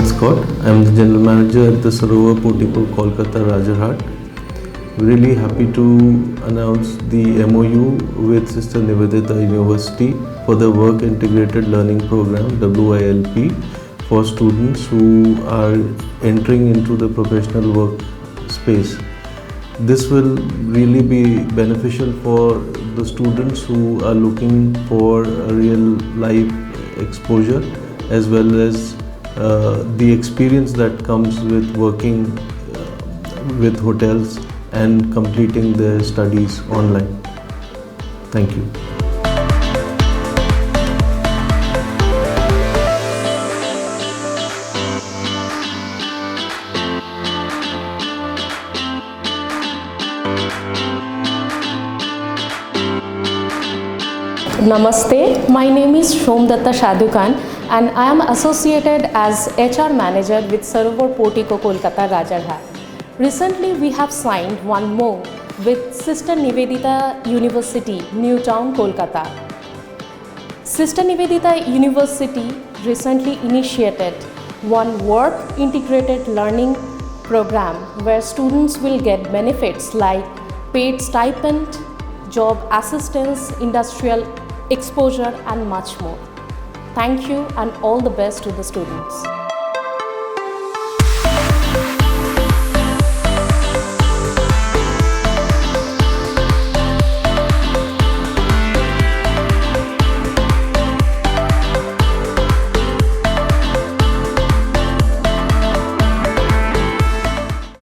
Scott. I'm the General Manager at the Sarovar Portico Kolkata Rajarhat. Really happy to announce the MOU with Sister Nivedita University for the Work Integrated Learning Program WILP for students who are entering into the professional work space. This will really be beneficial for the students who are looking for a real life exposure as well as the experience that comes with working with hotels and completing their studies online. Thank you. Namaste, my name is Shomdatta Shadukan and I am associated as HR Manager with Sarovar Portico Kolkata Rajarhat. Recently we have signed one more with Sister Nivedita University, New Town, Kolkata. Sister Nivedita University recently initiated one work integrated learning program where students will get benefits like paid stipend, job assistance, industrial exposure and much more. Thank you and all the best to the students.